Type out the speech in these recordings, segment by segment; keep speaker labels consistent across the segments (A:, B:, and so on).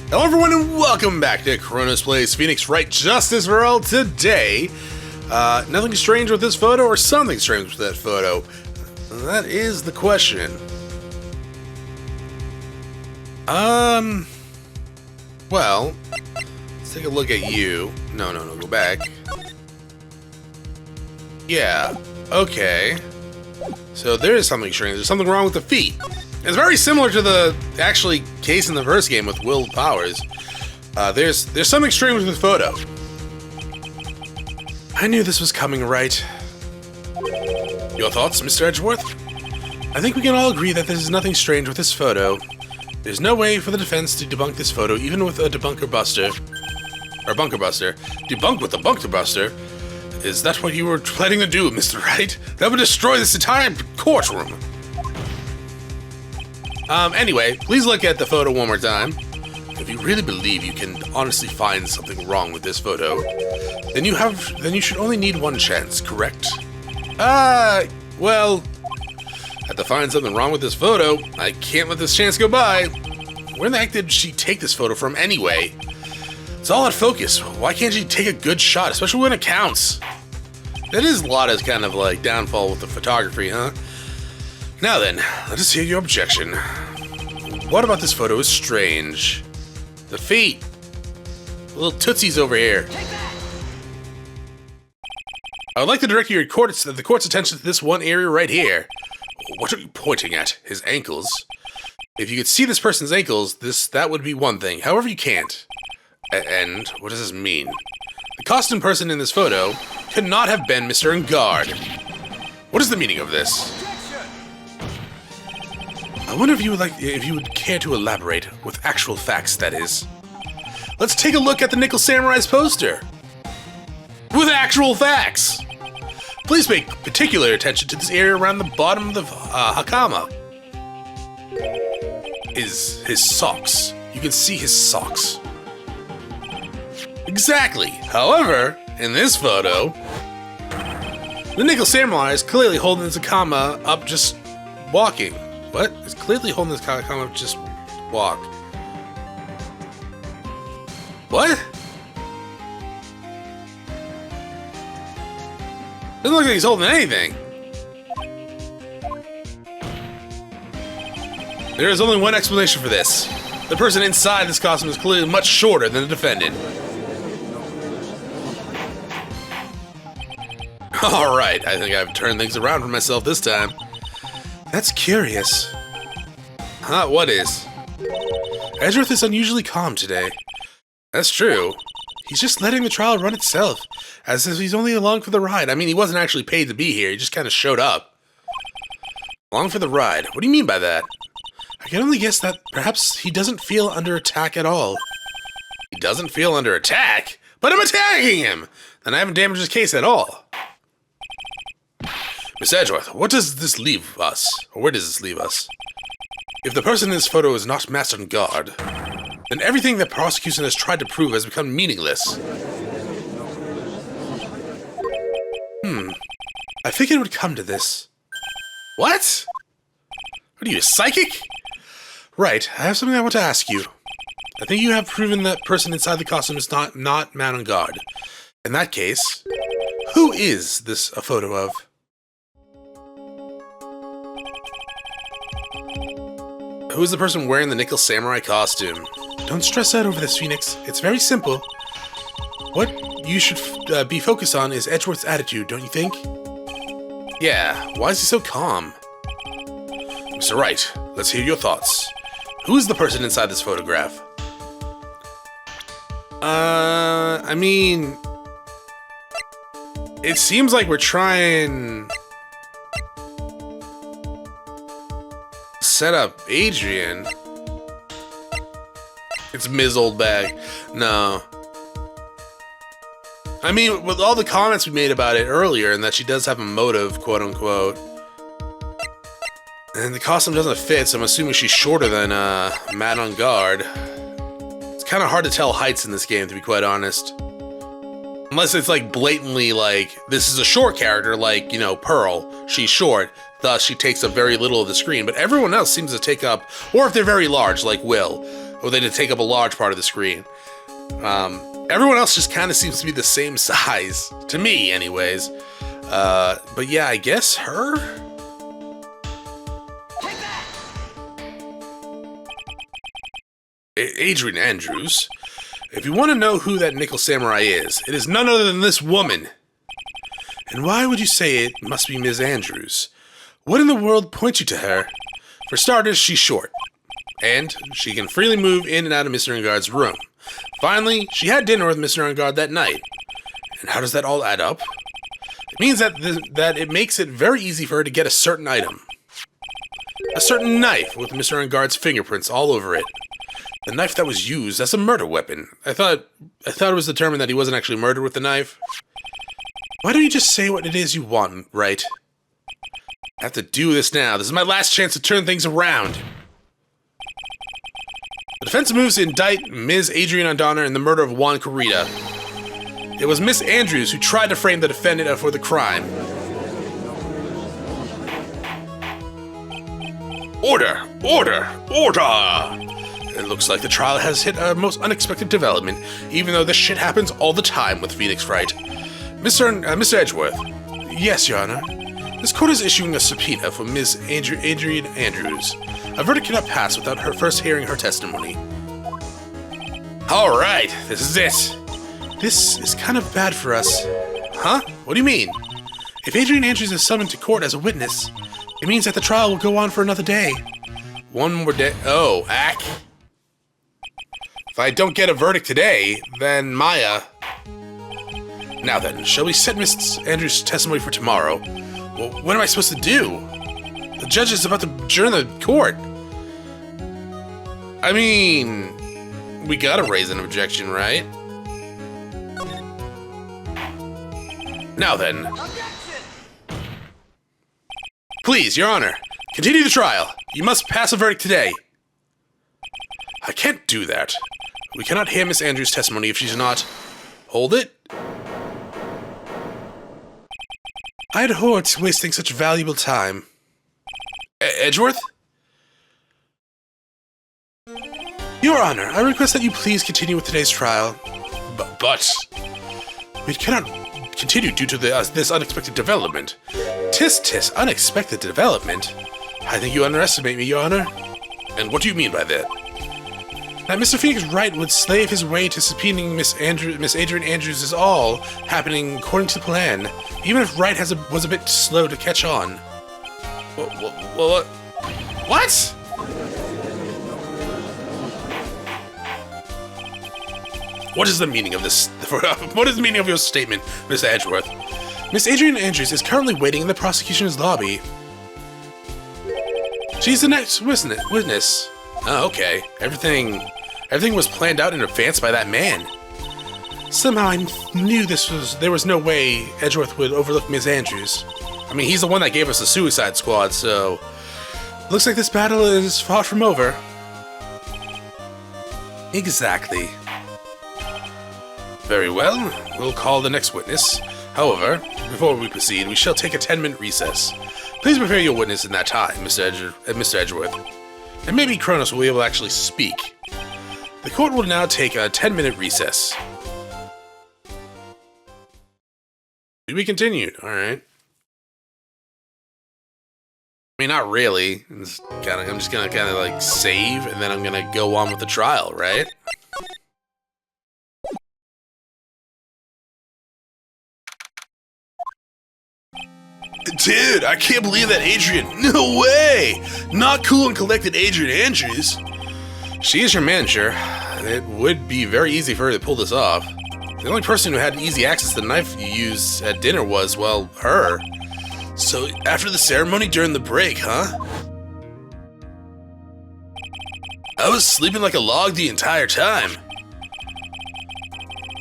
A: Hello everyone and welcome back to Chronos Plays Phoenix Wright Justice for All. Today, nothing strange with this photo or something strange with that photo? That is the question. Well, let's take a look at you. No, go back. Yeah, okay. So there is something strange. There's something wrong with the feet. It's very similar to the actually case in the first game with Will Powers. There's something strange with the photo. I knew this was coming, right? Your thoughts, Mr. Edgeworth? I think we can all agree that there's nothing strange with this photo. There's no way for the defense to debunk this photo, even with a debunker buster. Or bunker buster. Debunk with a bunker buster? Is that what you were planning to do, Mr. Wright? That would destroy this entire courtroom. Anyway, please look at the photo one more time. If you really believe you can honestly find something wrong with this photo, then you should only need one chance, correct? Well, I have to find something wrong with this photo. I can't let this chance go by. Where in the heck did she take this photo from anyway? It's all out of focus. Why can't she take a good shot, especially when it counts? That is Lotta's kind of like downfall with the photography, huh? Now then, let us hear your objection. What about this photo is strange? The feet. Little tootsies over here. I would like to direct the court's attention to this one area right here. What are you pointing at? His ankles? If you could see this person's ankles, that would be one thing. However, you can't. And what does this mean? The costume person in this photo could not have been Mr. Engarde. What is the meaning of this? I wonder if you would care to elaborate with actual facts, that is. Let's take a look at the Nickel Samurai's poster. With actual facts! Please pay particular attention to this area around the bottom of the hakama. His socks. You can see his socks. Exactly. However, in this photo, the Nickel Samurai is clearly holding his hakama up just walking. What? It's clearly holding this hakama up just walk. What? Doesn't look like he's holding anything. There is only one explanation for this. The person inside this costume is clearly much shorter than the defendant. Alright, I think I've turned things around for myself this time. That's curious. Huh, what is? Edgeworth is unusually calm today. That's true. He's just letting the trial run itself, as if he's only along for the ride. I mean, he wasn't actually paid to be here, he just kind of showed up. Along for the ride? What do you mean by that? I can only guess that perhaps he doesn't feel under attack at all. He doesn't feel under attack? But I'm attacking him! Then I haven't damaged his case at all. Miss Edgeworth, what does this leave us? Or where does this leave us? If the person in this photo is not Master Engarde, then everything the prosecution has tried to prove has become meaningless. I figured it would come to this. What? What are you, a psychic? Right, I have something I want to ask you. I think you have proven that person inside the costume is not Man Engarde. In that case, who is this a photo of? Who is the person wearing the Nickel Samurai costume? Don't stress out over this, Phoenix. It's very simple. What you should be focused on is Edgeworth's attitude, don't you think? Yeah, why is he so calm? Mr. Wright, let's hear your thoughts. Who is the person inside this photograph? I mean... It seems like we're trying... set up Adrian. It's Ms. Oldbag. No. I mean, with all the comments we made about it earlier, and that she does have a motive, quote unquote, and the costume doesn't fit, so I'm assuming she's shorter than Man Engarde. It's kind of hard to tell heights in this game, to be quite honest. Unless it's like blatantly like, this is a short character, like, you know, Pearl. She's short, thus she takes up very little of the screen, but everyone else seems to take up, or if they're very large, like Will, or they take up a large part of the screen. Everyone else just kind of seems to be the same size, to me anyways. But yeah, I guess her? Adrian Andrews. If you want to know who that Nickel Samurai is, it is none other than this woman. And why would you say it must be Ms. Andrews? What in the world points you to her? For starters, she's short. And she can freely move in and out of Mr. Engarde's room. Finally, she had dinner with Mr. Engarde that night. And how does that all add up? It means that it makes it very easy for her to get a certain item. A certain knife with Mr. Engarde's fingerprints all over it. The knife that was used as a murder weapon. I thought it was determined that he wasn't actually murdered with the knife. Why don't you just say what it is you want, right? I have to do this now. This is my last chance to turn things around. The defense moves to indict Ms. Adrian Andana in the murder of Juan Corrida. It was Miss Andrews who tried to frame the defendant for the crime. Order! Order! Order! It looks like the trial has hit a most unexpected development, even though this shit happens all the time with Phoenix Wright. Mr. Edgeworth. Yes, Your Honor. This court is issuing a subpoena for Ms. Adrian Andrews. A verdict cannot pass without her first hearing her testimony. Alright, this is it. This is kind of bad for us. Huh? What do you mean? If Adrian Andrews is summoned to court as a witness, it means that the trial will go on for another day. One more day. Oh, ack. If I don't get a verdict today, then Maya... Now then, shall we set Miss Andrews' testimony for tomorrow? Well, what am I supposed to do? The judge is about to adjourn the court. I mean, we gotta raise an objection, right? Now then. Please, Your Honor, continue the trial. You must pass a verdict today. I can't do that. We cannot hear Miss Andrews' testimony if she's not... Hold it. I'd hoard wasting such valuable time. Edgeworth? Your Honor, I request that you please continue with today's trial. But... We cannot continue due to this unexpected development. Tis, unexpected development? I think you underestimate me, Your Honor. And what do you mean by that? That Mr. Phoenix Wright would slave his way to subpoenaing Miss Adrian Andrews is all happening according to plan, even if Wright was a bit slow to catch on. What? What is the meaning of this? What is the meaning of your statement, Miss Edgeworth? Miss Adrian Andrews is currently waiting in the prosecution's lobby. She's the next witness. Oh, okay. Everything was planned out in advance by that man. Somehow I knew there was no way Edgeworth would overlook Miss Andrews. I mean, he's the one that gave us the Suicide Squad, so... Looks like this battle is far from over. Exactly. Very well, we'll call the next witness. However, before we proceed, we shall take a 10-minute recess. Please prepare your witness in that time, Mr. Edgeworth. And maybe Chronos will be able to actually speak. The court will now take a 10-minute recess. To be continued, alright. I mean, not really. I'm just gonna kind of like save, and then I'm gonna go on with the trial, right? Dude, I can't believe that Adrian. No way! Not cool and collected Adrian Andrews. She is your manager. It would be very easy for her to pull this off. The only person who had easy access to the knife you used at dinner was, well, her. So, after the ceremony during the break, huh? I was sleeping like a log the entire time.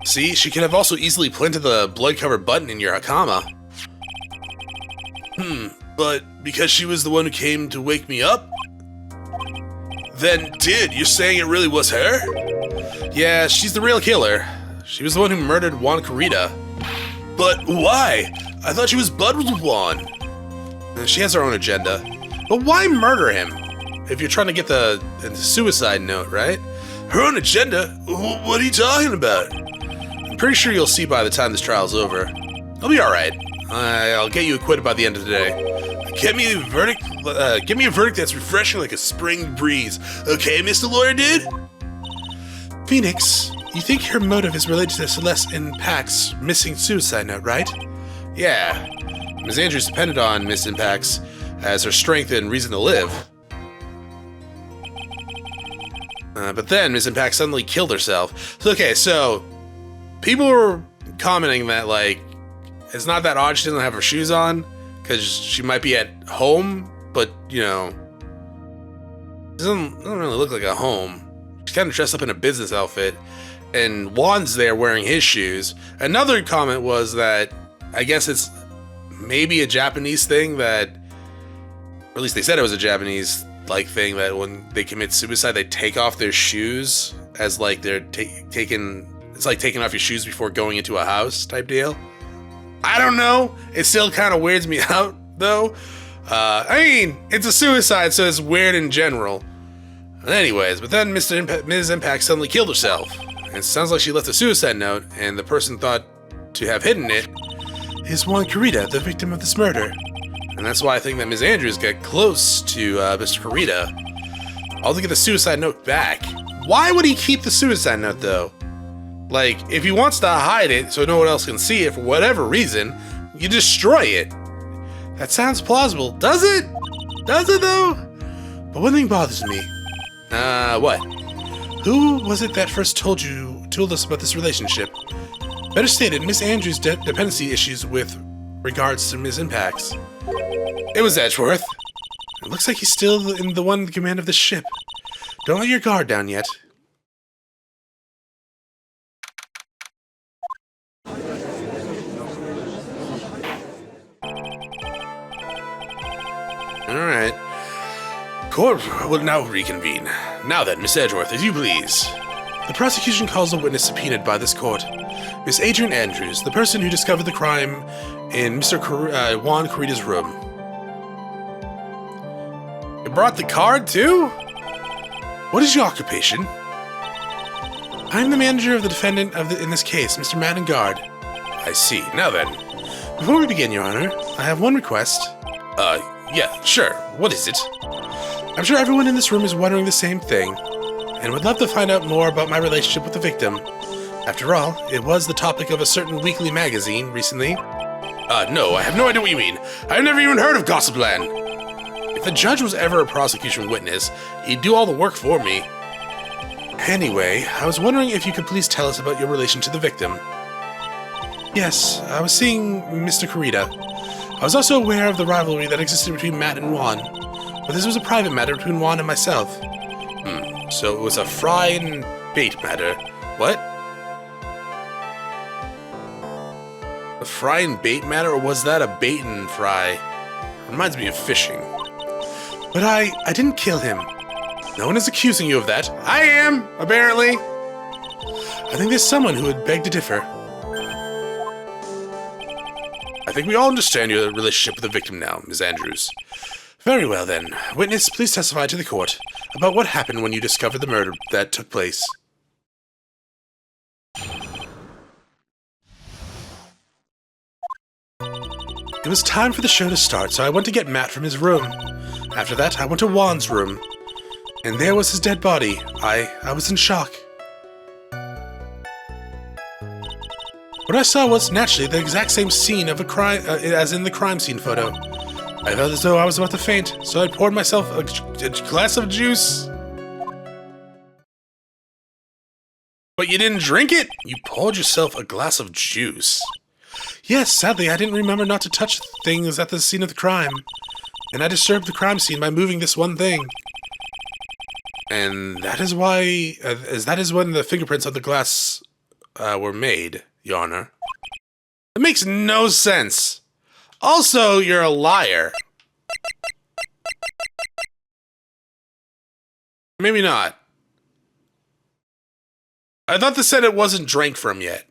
A: See, she could have also easily planted the blood-covered button in your Hakama. But because she was the one who came to wake me up? Then, dude, you're saying it really was her? Yeah, she's the real killer. She was the one who murdered Juan Corrida. But why? I thought she was bud with Juan. She has her own agenda. But why murder him? If you're trying to get the suicide note, right? Her own agenda? What are you talking about? I'm pretty sure you'll see by the time this trial's over. I'll be alright. I'll get you acquitted by the end of the day. Give me a verdict that's refreshing like a spring breeze. Okay, Mr. Lawyer Dude? Phoenix, you think her motive is related to Celeste and Pax's missing suicide note, right? Yeah. Ms. Andrews depended on Miss Impacts as her strength and reason to live. But then Miss Impact suddenly killed herself. So people were commenting that, like, it's not that odd she doesn't have her shoes on, because she might be at home, but, you know, doesn't really look like a home. She's kind of dressed up in a business outfit, and Juan's there wearing his shoes. Another comment was that I guess it's maybe a Japanese thing that, or at least they said it was a Japanese like thing, that when they commit suicide, they take off their shoes as like they're taking. It's like taking off your shoes before going into a house type deal. I don't know. It still kind of weirds me out though. I mean, it's a suicide, so it's weird in general. Anyways, but then Ms. Impact suddenly killed herself. And it sounds like she left a suicide note, and the person thought to have hidden it is Juan Kurita, the victim of this murder. And that's why I think that Ms. Andrews got close to Mr. Kurita. All to get the suicide note back. Why would he keep the suicide note, though? Like, if he wants to hide it so no one else can see it for whatever reason, you destroy it. That sounds plausible. Does it? Does it, though? But one thing bothers me. What? Who was it that first told us about this relationship? Better stated, Miss Andrews' dependency issues with regards to Ms. Impacts. It was Edgeworth. It looks like he's still in the one in command of the ship. Don't let your guard down yet. Alright. Court will now reconvene. Now then, Miss Edgeworth, if you please. The prosecution calls a witness subpoenaed by this court. Miss Adrian Andrews, the person who discovered the crime in Mr. Juan Kurita's room. You brought the card, too? What is your occupation? I'm the manager of the defendant in this case, Mr. Engarde. I see. Now then. Before we begin, Your Honor, I have one request. Yeah, sure. What is it? I'm sure everyone in this room is wondering the same thing, and would love to find out more about my relationship with the victim. After all, it was the topic of a certain weekly magazine recently. No, I have no idea what you mean. I've never even heard of Gossipland. If the judge was ever a prosecution witness, he'd do all the work for me. Anyway, I was wondering if you could please tell us about your relation to the victim. Yes, I was seeing Mr. Kurita. I was also aware of the rivalry that existed between Matt and Juan, but this was a private matter between Juan and myself. So it was a fry and bait matter. What? A fry and bait matter, or was that a bait and fry? Reminds me of fishing. But I didn't kill him. No one is accusing you of that. I am, apparently. I think there's someone who would beg to differ. I think we all understand your relationship with the victim now, Ms. Andrews. Very well, then. Witness, please testify to the court about what happened when you discovered the murder that took place. It was time for the show to start, so I went to get Matt from his room. After that, I went to Juan's room, and there was his dead body. I was in shock. What I saw was, naturally, the exact same scene of a crime as in the crime scene photo. I felt as though I was about to faint, so I poured myself a glass of juice. But you didn't drink it? You poured yourself a glass of juice. Yes, sadly, I didn't remember not to touch things at the scene of the crime. And I disturbed the crime scene by moving this one thing. And that is why, that is when the fingerprints on the glass were made, Your Honor. It makes no sense. Also, you're a liar. Maybe not. I thought this said it wasn't drank from yet.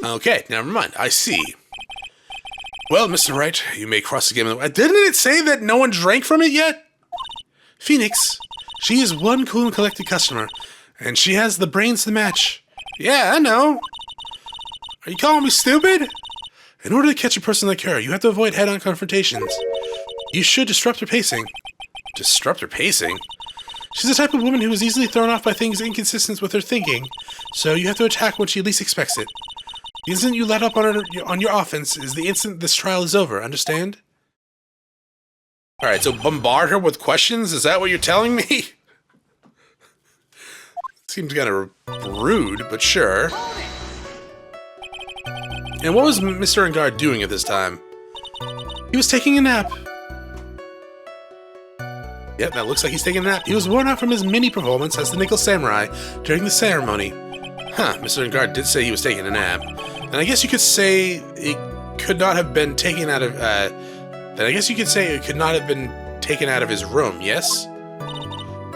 A: Okay, never mind. I see. Well, Mr. Wright, you may cross the game. Didn't it say that no one drank from it yet? Phoenix. She is one cool and collected customer, and she has the brains to match. Yeah, I know. Are you calling me stupid? In order to catch a person like her, you have to avoid head-on confrontations. You should disrupt her pacing. Disrupt her pacing? She's the type of woman who is easily thrown off by things inconsistent with her thinking, so you have to attack when she least expects it. The instant you let up on your offense is the instant this trial is over, understand? Alright, so bombard her with questions? Is that what you're telling me? Seems kind of rude, but sure. And what was Mr. Engarde doing at this time? He was taking a nap. Yep, that looks like he's taking a nap. He was worn out from his mini-performance as the Nickel Samurai during the ceremony. Huh, Mr. Engarde did say he was taking a nap. And I guess you could say it could not have been taken out of, taken out of his room, yes?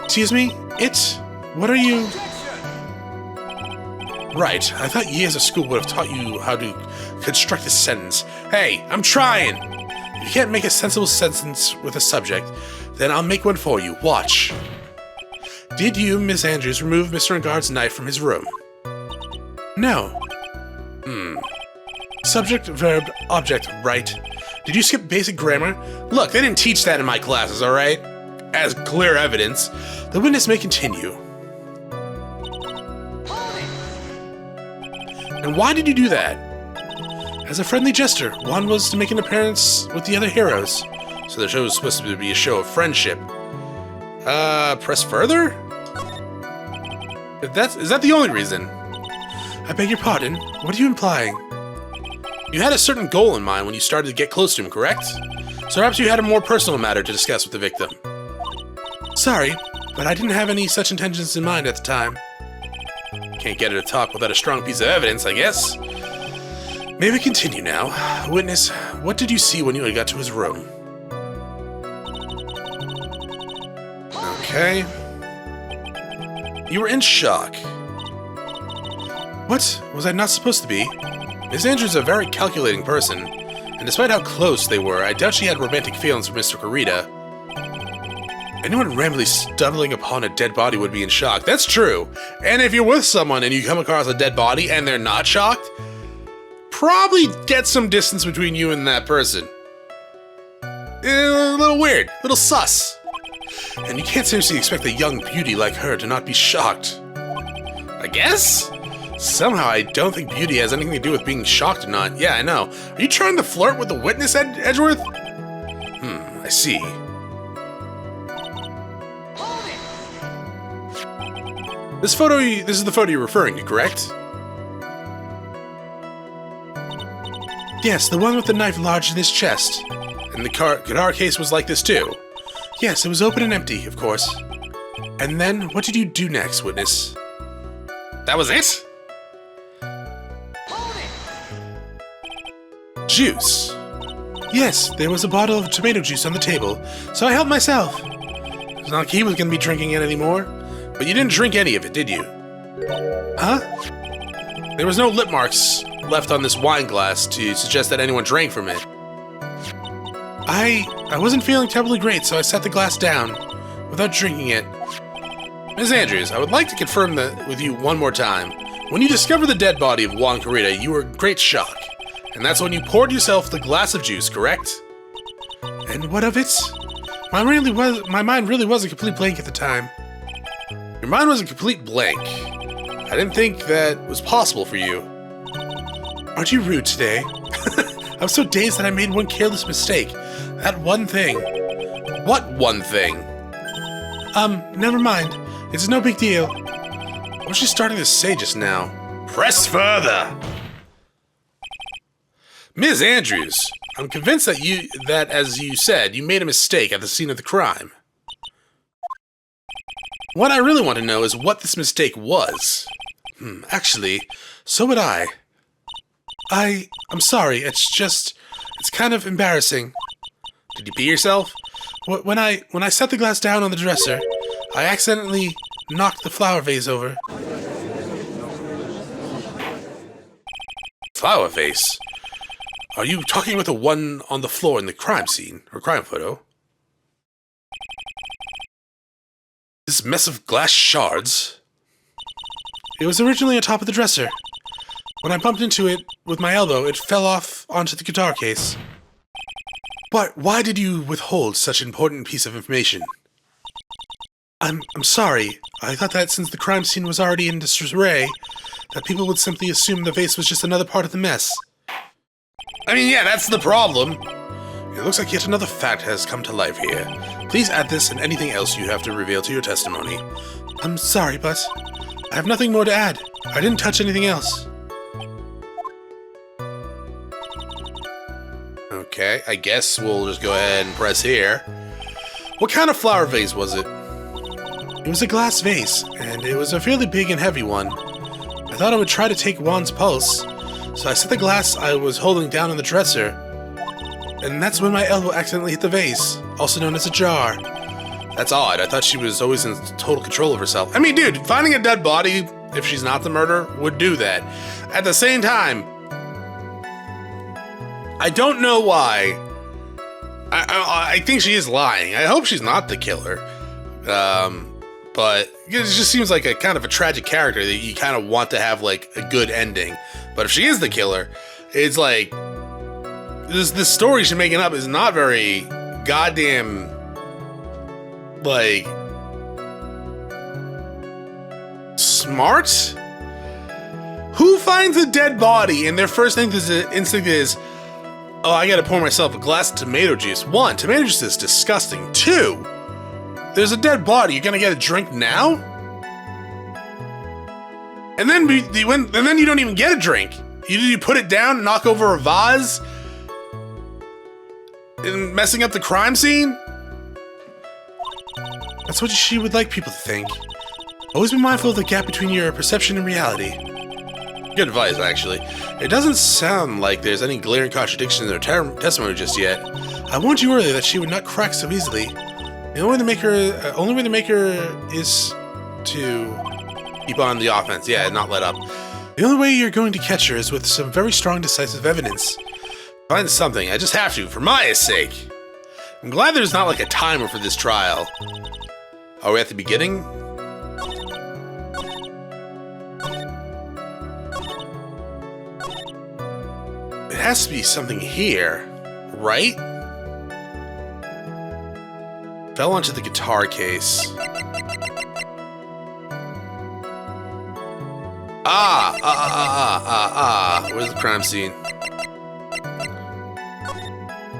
A: Excuse me? What are you... Right, I thought years of school would have taught you how to construct a sentence. Hey, I'm trying! If you can't make a sensible sentence with a subject, then I'll make one for you. Watch. Did you, Miss Andrews, remove Mr. Engarde's knife from his room? No. Subject, verb, object, right. Did you skip basic grammar? Look, they didn't teach that in my classes, alright? As clear evidence, the witness may continue. And why did you do that? As a friendly gesture, one was to make an appearance with the other heroes. So the show was supposed to be a show of friendship. Press further? Is that the only reason? I beg your pardon, what are you implying? You had a certain goal in mind when you started to get close to him, correct? So perhaps you had a more personal matter to discuss with the victim. Sorry, but I didn't have any such intentions in mind at the time. Can't get her to talk without a strong piece of evidence, I guess. May we continue now? Witness, what did you see when you got to his room? Okay. You were in shock. What? Was I not supposed to be? Miss Andrews is a very calculating person, and despite how close they were, I doubt she had romantic feelings for Mr. Kurita. Anyone randomly stumbling upon a dead body would be in shock. That's true. And if you're with someone and you come across a dead body and they're not shocked, probably get some distance between you and that person. A little weird, a little sus. And you can't seriously expect a young beauty like her to not be shocked. I guess? Somehow I don't think beauty has anything to do with being shocked or not. Yeah, I know. Are you trying to flirt with the witness, Edgeworth? I see. This is the photo you're referring to, correct? Yes, the one with the knife lodged in his chest. And the guitar case was like this too. Yes, it was open and empty, of course. And then, what did you do next, witness? That was it? Juice. Yes, there was a bottle of tomato juice on the table, so I helped myself. It's not like he was going to be drinking it anymore. But you didn't drink any of it, did you? Huh? There was no lip marks left on this wine glass to suggest that anyone drank from it. I wasn't feeling terribly great, so I set the glass down without drinking it. Ms. Andrews, I would like to confirm that with you one more time. When you discovered the dead body of Juan Kurita, you were in great shock. And that's when you poured yourself the glass of juice, correct? And what of it? My mind really was a complete blank at the time. Your mind was a complete blank. I didn't think that was possible for you. Aren't you rude today? I was so dazed that I made one careless mistake. That one thing. What one thing? Never mind. It's no big deal. What was she starting to say just now? Press further! Ms. Andrews, I'm convinced that, as you said, you made a mistake at the scene of the crime. What I really want to know is what this mistake was. Actually, so would I. I'm sorry, it's kind of embarrassing. Did you pee yourself? When I set the glass down on the dresser, I accidentally knocked the flower vase over. Flower vase? Are you talking about the one on the floor in the crime scene, or crime photo? this mess of glass shards? It was originally on top of the dresser. When I bumped into it with my elbow, it fell off onto the guitar case. But why did you withhold such an important piece of information? I'm sorry. I thought that since the crime scene was already in disarray, that people would simply assume the vase was just another part of the mess. I mean, yeah, that's the problem. It looks like yet another fact has come to life here. Please add this and anything else you have to reveal to your testimony. I'm sorry, but I have nothing more to add. I didn't touch anything else. Okay, I guess we'll just go ahead and press here. What kind of flower vase was it? It was a glass vase, and it was a fairly big and heavy one. I thought I would try to take Juan's pulse, so I set the glass I was holding down on the dresser, and that's when my elbow accidentally hit the vase, also known as a jar. That's odd. I thought she was always in total control of herself. I mean, dude, finding a dead body, if she's not the murderer, would do that. At the same time, I don't know why. I think she is lying. I hope she's not the killer. But it just seems like a kind of a tragic character that you kind of want to have like a good ending. But if she is the killer, it's like this story she's making up is not very goddamn like smart. Who finds a dead body and their first instinct is, oh, I gotta pour myself a glass of tomato juice. 1, tomato juice is disgusting. 2, there's a dead body. You're gonna get a drink now? And then you don't even get a drink. You put it down, knock over a vase, and messing up the crime scene? That's what she would like people to think. Always be mindful of the gap between your perception and reality. Good advice, actually. It doesn't sound like there's any glaring contradiction in her testimony just yet. I warned you earlier that she would not crack so easily. The only way to make her is to keep on the offense. Yeah, not let up. The only way you're going to catch her is with some very strong, decisive evidence. Find something. I just have to, for Maya's sake. I'm glad there's not like a timer for this trial. Are we at the beginning? It has to be something here, right? Fell onto the guitar case. Where's the crime scene?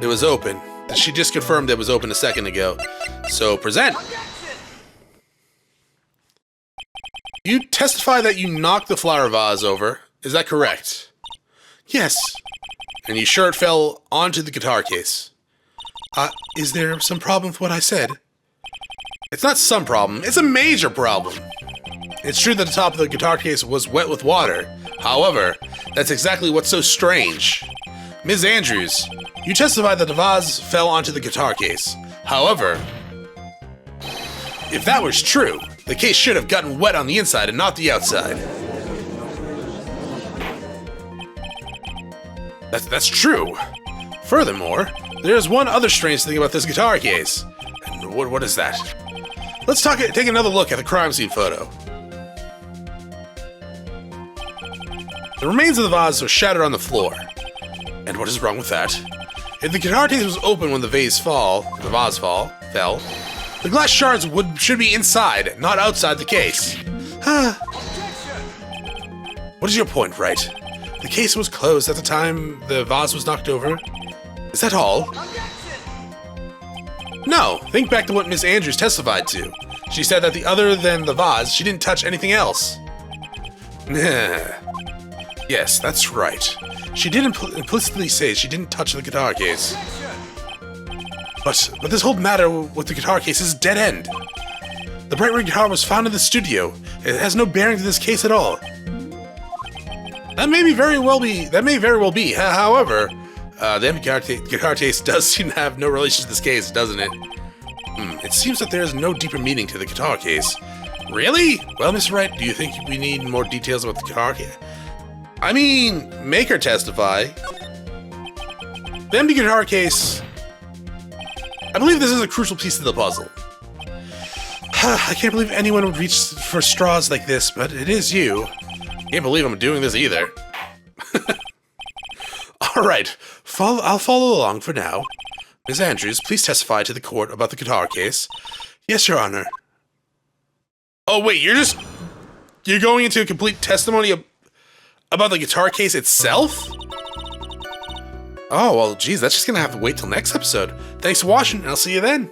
A: It was open. She just confirmed it was open a second ago. So, present! You testify that you knocked the flower vase over. Is that correct? Yes. And you sure it fell onto the guitar case? Is there some problem with what I said? It's not some problem, it's a major problem. It's true that the top of the guitar case was wet with water. However, that's exactly what's so strange. Ms. Andrews, you testified that the vase fell onto the guitar case. However, if that was true, the case should have gotten wet on the inside and not the outside. That's true. Furthermore, there's one other strange thing about this guitar case. And what is that? Let's take another look at the crime scene photo. The remains of the vase were shattered on the floor. And what is wrong with that? If the guitar case was open when the vase fell, the glass shards should be inside, not outside the case. What is your point, Wright? The case was closed at the time the vase was knocked over. Is that all? No, think back to what Miss Andrews testified to. She said that other than the vase, she didn't touch anything else. Yes, that's right. She did implicitly say she didn't touch the guitar case. But this whole matter with the guitar case is dead end. The bright red guitar was found in the studio. It has no bearing to this case at all. That may very well be. However, the empty guitar case does seem to have no relation to this case, doesn't it? It seems that there is no deeper meaning to the guitar case. Really? Well, Mr. Wright, do you think we need more details about the guitar case? I mean, make her testify. The empty guitar case... I believe this is a crucial piece of the puzzle. I can't believe anyone would reach for straws like this, but it is you. Can't believe I'm doing this either. Alright, I'll follow along for now. Ms. Andrews, please testify to the court about the guitar case. Yes, Your Honor. Oh, wait, you're going into a complete testimony about the guitar case itself? Oh, well, geez, that's just gonna have to wait till next episode. Thanks for watching, and I'll see you then.